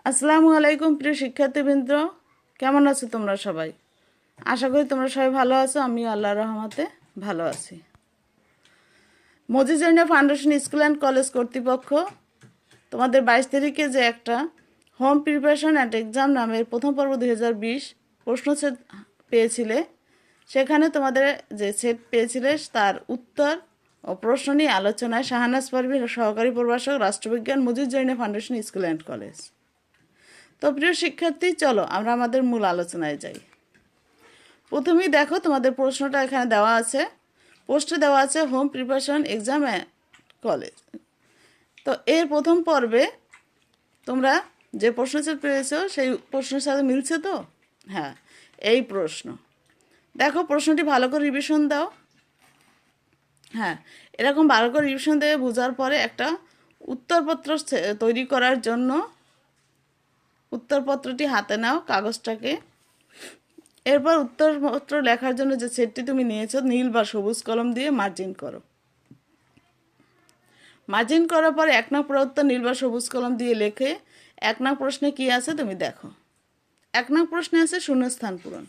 আসসালামু আলাইকুম প্রিয় শিক্ষার্থীবৃন্দ, কেমন আছো তোমরা সবাই? আশা করি তোমরা সবাই ভালো আছো। আমিও আল্লাহর রহমতে ভালো আছি। মজিজৈনা ফাউন্ডেশন স্কুল অ্যান্ড কলেজ কর্তৃপক্ষ তোমাদের 22 তারিখে যে একটা হোম প্রিপারেশন অ্যান্ড এক্সাম নামের প্রথম পর্ব 2020 প্রশ্ন সেট পেয়েছিলে, সেখানে তোমাদের যে সেট পেয়েছিলে তার উত্তর ও প্রশ্ন নিয়ে আলোচনায় শাহানাজ পারভীন, সহকারী প্রভাষক, রাষ্ট্রবিজ্ঞান, মজিজৈনা ফাউন্ডেশন স্কুল অ্যান্ড কলেজ। তো প্রিয় শিক্ষার্থী, চলো আমরা আমাদের মূল আলোচনায় যাই। প্রথমেই দেখো তোমাদের প্রশ্নটা এখানে দেওয়া আছে। পোস্টে দেওয়া আছে হোম প্রিপারেশন এক্সাম কলেজ। তো এর প্রথম পর্বে তোমরা যে প্রশ্ন সেট পেয়েছো সেই প্রশ্নের সাথে মিলছে তো? হ্যাঁ, এই প্রশ্ন দেখো, প্রশ্নটি ভালো করে রিভিশন দাও। হ্যাঁ, এরকম ভালো করে রিভিশন দিয়ে বোঝার পরে একটা উত্তরপত্র তৈরি করার জন্য উত্তরপত্রটি হাতে নাও, কাগজটাকে। এরপর উত্তরপত্র লেখার জন্য যে সেটটি তুমি নিয়েছো, নীল বা সবুজ কলম দিয়ে মার্জিন করো। মার্জিন করার পরে 1 নং প্রদত্ত নীল বা সবুজ কলম দিয়ে লেখে 1 নং প্রশ্নে কি আছে তুমি দেখো। 1 নং প্রশ্নে আছে শূন্যস্থান পূরণ।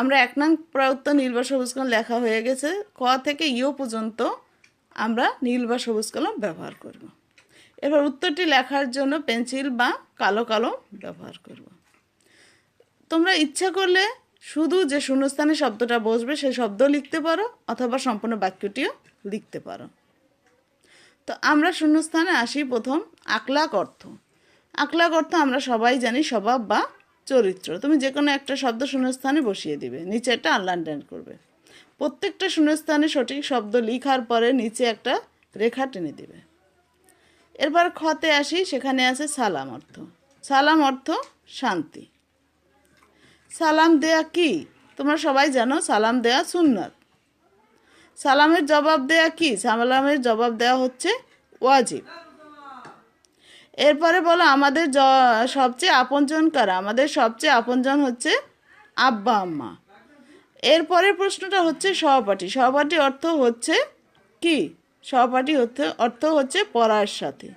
আমরা 1 নং প্রদত্ত নীল বা সবুজ কলম লেখা হয়ে গেছে। ক থেকে ইও পর্যন্ত আমরা নীল বা সবুজ কলম ব্যবহার করব। এবার উত্তরটি লেখার জন্য পেন্সিল বা কালো কলম ব্যবহার করব। তোমরা ইচ্ছা করলে শুধু যে শূন্যস্থানে শব্দটা বসবে সেই শব্দ লিখতে পারো, অথবা সম্পূর্ণ বাক্যটিও লিখতে পারো। তো আমরা শূন্যস্থানে আসি। প্রথম, আকলাক অর্থ। আকলাক অর্থ আমরা সবাই জানি স্বভাব বা চরিত্র। তুমি যে কোনো একটা শব্দ শূন্যস্থানে বসিয়ে দিবে, নিচে একটা আন্ডারলাইন করবে। প্রত্যেকটা শূন্যস্থানে সঠিক শব্দ লিখার পরে নিচে একটা রেখা টেনে দিবে। এরপর খতে আসি, সেখানে আছে সালাম অর্থ। সালাম অর্থ শান্তি। সালাম দেয়া কি? তোমরা সবাই জানো সালাম দেয়া সুন্নাত। সালামের জবাব দেয়া কি? সালামের জবাব দেয়া হচ্ছে ওয়াজিব। এরপরে বলো আমাদের সবচেয়ে আপনজন কারা? আমাদের সবচেয়ে আপনজন হচ্ছে আব্বা আম্মা। এরপরের প্রশ্নটা হচ্ছে সহপাঠী। সহপাঠী অর্থ হচ্ছে কি? সহপাঠী অর্থ হচ্ছে পড়ার সাথে।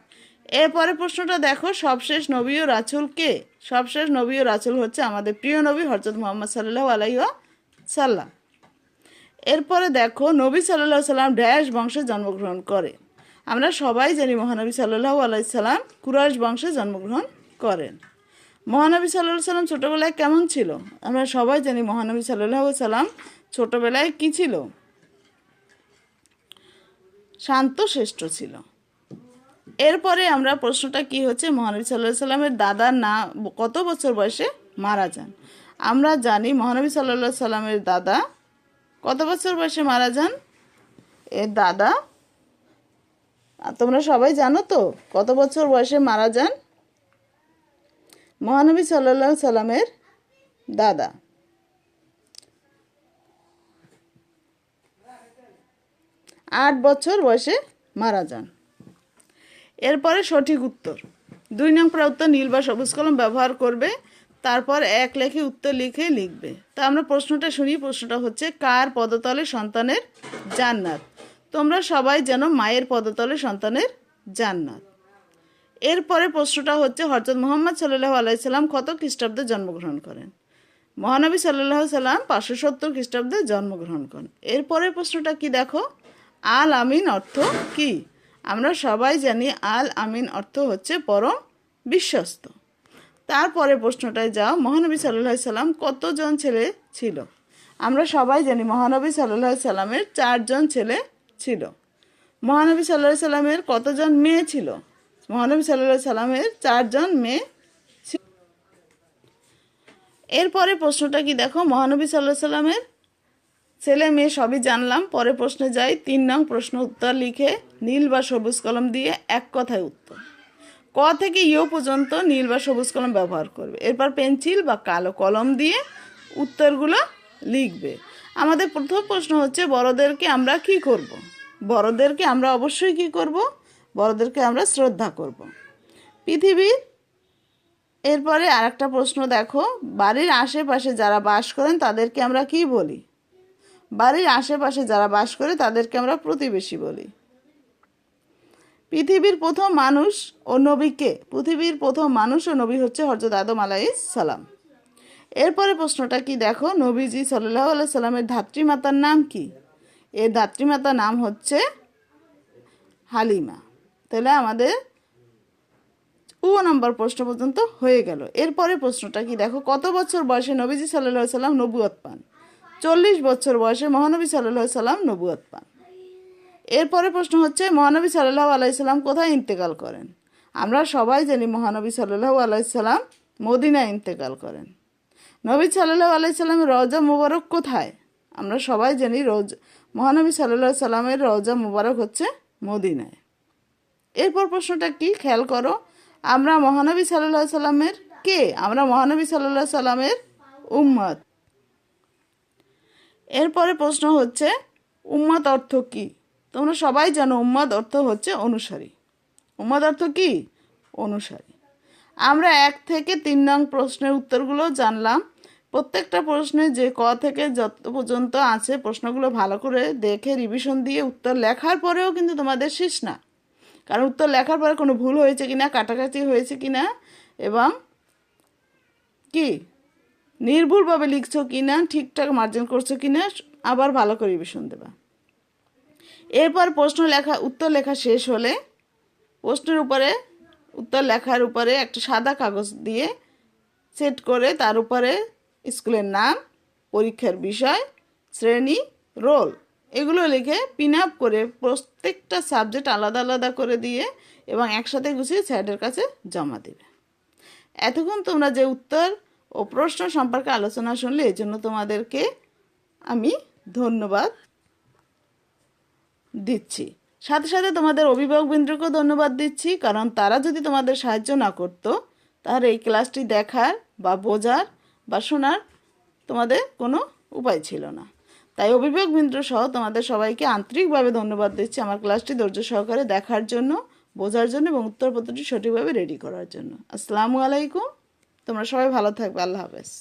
এরপরে প্রশ্নটা দেখো, সবশেষ নবী ও রাসূল কে? সবশেষ নবী ও রাসূল হচ্ছে আমাদের প্রিয় নবী হযরত মুহাম্মদ সাল্লাল্লাহু আলাইহি ওয়াসাল্লাম। এরপরে দেখো, নবী সাল্লাল্লাহু আলাইহি সাল্লাম ড্যাশ বংশে জন্মগ্রহণ করে। আমরা সবাই জানি মহানবী সাল্লাল্লাহু আলাইহি সাল্লাম কুরাইশ বংশে জন্মগ্রহণ করেন। মহানবী সাল্লাল্লাহু আলাইহি সাল্লাম ছোটবেলায় কেমন ছিল? আমরা সবাই জানি মহানবী সাল্লাল্লাহু আলাইহি সাল্লাম ছোটবেলায় কি ছিল? শান্ত শ্রেষ্ঠ ছিল। এরপরে আমরা প্রশ্নটা কি হচ্ছে, মহানবী সাল্লাল্লাহু আলাইহি সাল্লামের দাদার কত বছর বয়সে মারা যান? আমরা জানি মহানবী সাল্লাল্লাহু আলাইহি সাল্লামের দাদা কত বছর বয়সে মারা যান? এর দাদা তোমরা সবাই জানো তো কত বছর বয়সে মারা যান? মহানবী সাল্লাল্লাহু আলাইহি সাল্লামের দাদা 8 বছর বয়সে মারা যান। এরপরে সঠিক উত্তর 2 নং প্রদত্ত নীল বা সবুজ কলম ব্যবহার করবে, তারপর এক লেখে উত্তর লিখে লিখবে। তা আমরা প্রশ্নটা শুনি। প্রশ্নটা হচ্ছে, কার পদতলে সন্তানের জান্নাত? তোমরা সবাই জানো মায়ের পদতলে সন্তানের জান্নাত। এরপরে প্রশ্নটা হচ্ছে, হযরত মুহাম্মদ সাল্লাল্লাহু আলাইহি সাল্লাম কত খ্রিস্টাব্দে জন্মগ্রহণ করেন? মহানবী সাল্লাল্লাহু আলাইহি সাল্লাম 570 খ্রিস্টাব্দে জন্মগ্রহণ করেন। এরপরের প্রশ্নটা কি দেখো, আল আমিন অর্থ কি? আমরা সবাই জানি আল আমিন অর্থ হচ্ছে পরম বিশ্বস্ত। তারপরে প্রশ্নটায় যাও, মহানবী সাল্লাল্লাহু আলাইহি সাল্লাম কতজন ছেলে ছিল? আমরা সবাই জানি মহানবী সাল্লাল্লাহু আলাইহি সাল্লামের 4 জন ছেলে ছিল। মহানবী সাল্লাল্লাহু আলাইহি সাল্লামের কতজন মেয়ে ছিল? মহানবী সাল্লাল্লাহু আলাইহি সাল্লামের 4 জন মেয়ে ছিল। এরপরে প্রশ্নটা কি দেখো, মহানবী সাল্লাল্লাহু আলাইহি সাল্লামের ছেলে মেয়ে সবই জানলাম। পরে প্রশ্নে যাই। 3 নং প্রশ্ন উত্তর লিখে নীল বা সবুজ কলম দিয়ে এক কথায় উত্তর। ক থেকে ইও পর্যন্ত নীল বা সবুজ কলম ব্যবহার করবে। এরপর পেন্সিল বা কালো কলম দিয়ে উত্তরগুলো লিখবে। আমাদের প্রথম প্রশ্ন হচ্ছে, বড়দেরকে আমরা কি করব? বড়দেরকে আমরা অবশ্যই কি করব? বড়দেরকে আমরা শ্রদ্ধা করব। পৃথিবীর এরপরে আরেকটা প্রশ্ন দেখো, বাড়ির আশেপাশে যারা বাস করেন তাদেরকে আমরা কি বলি? বাড়ির আশেপাশে যারা বাস করে তাদেরকে আমরা প্রতিবেশী বলি। পৃথিবীর প্রথম মানুষ ও নবীকে? পৃথিবীর প্রথম মানুষ ও নবী হচ্ছে হযরত আদম আলাইহিস সালাম। এরপরে প্রশ্নটা কি দেখো, নবীজি সাল্লাল্লাহু আলাইহি সাল্লামের ধাত্রীমাতার নাম কি? এর ধাত্রীমাতার নাম হচ্ছে হালিমা। তাহলে আমাদের নম্বর প্রশ্ন পর্যন্ত হয়ে গেল। এরপরে প্রশ্নটা কি দেখো, কত বছর বয়সে নবীজি সাল্লাল্লাহু আলাইহি সাল্লাম নবুয়ত পান? 40 বছর বয়সে মহানবী সাল্লাল্লাহু আলাইহি সাল্লাম নবুয়ত পান। এরপরে প্রশ্ন হচ্ছে, মহানবী সাল্লাল্লাহু আলাইহি সাল্লাম কোথায় ইন্তেকাল করেন? আমরা সবাই জানি মহানবী সাল্লাল্লাহু আলাইহি সাল্লাম মদিনায় ইন্তেকাল করেন। নবী সাল্লাল্লাহু আলাইহি সাল্লামের রওজা মুবারক কোথায়? আমরা সবাই জানি মহানবী সাল্লাল্লাহু আলাইহি সাল্লামের রওজা মুবারক হচ্ছে মদিনায়। এরপর প্রশ্নটা কি খেয়াল করো, আমরা মহানবী সাল্লাল্লাহু আলাইহি সাল্লামের কে? আমরা মহানবী সাল্লাল্লাহু আলাইহি সাল্লামের উম্মত। এরপরে প্রশ্ন হচ্ছে, উম্মত অর্থ কি? তোমরা সবাই জানো উম্মত অর্থ হচ্ছে অনুসারী। উম্মত অর্থ কি? অনুসারী। আমরা 1 থেকে 3 নং প্রশ্নের উত্তরগুলো জানলাম। প্রত্যেকটা প্রশ্নে যে ক থেকে যত পর্যন্ত আছে প্রশ্নগুলো ভালো করে দেখে রিভিশন দিয়ে উত্তর লেখার পরেও কিন্তু তোমাদের শেষ না, কারণ উত্তর লেখার পরে কোনো ভুল হয়েছে কিনা, কাটাকাটি হয়েছে কিনা, এবং কি নির্ভুলভাবে লিখছো কিনা, ঠিকঠাক মার্জিন করছো কিনা, আবার ভালো করে রিভিশন দেবা। এরপর উত্তর লেখা শেষ হলে প্রশ্নের উপরে উত্তর লেখার উপরে একটা সাদা কাগজ দিয়ে সেট করে তার উপরে স্কুলের নাম, পরীক্ষার বিষয়, শ্রেণী, রোল এগুলো লিখে পিন আপ করে প্রত্যেকটা সাবজেক্ট আলাদা আলাদা করে দিয়ে এবং একসাথে গুছিয়ে স্যারের কাছে জমা দেবে। এতক্ষণ তোমরা যে উত্তর ও প্রশ্ন সম্পর্কে আলোচনা শুনলে এই জন্য তোমাদেরকে আমি ধন্যবাদ দিচ্ছি। সাথে সাথে তোমাদের অভিভাবকবৃন্দকেও ধন্যবাদ দিচ্ছি, কারণ তারা যদি তোমাদের সাহায্য না করতো তাহলে এই ক্লাসটি দেখার বা বোঝার বা শোনার তোমাদের কোনো উপায় ছিল না। তাই অভিভাবকবৃন্দ সহ তোমাদের সবাইকে আন্তরিকভাবে ধন্যবাদ দিচ্ছি আমার ক্লাসটি ধৈর্য সহকারে দেখার জন্য, বোঝার জন্য এবং উত্তরপত্রটি সঠিকভাবে রেডি করার জন্য। আসসালামু আলাইকুম। তোমরা সবাই ভালো থাকবে। আল্লাহ হাফেজ।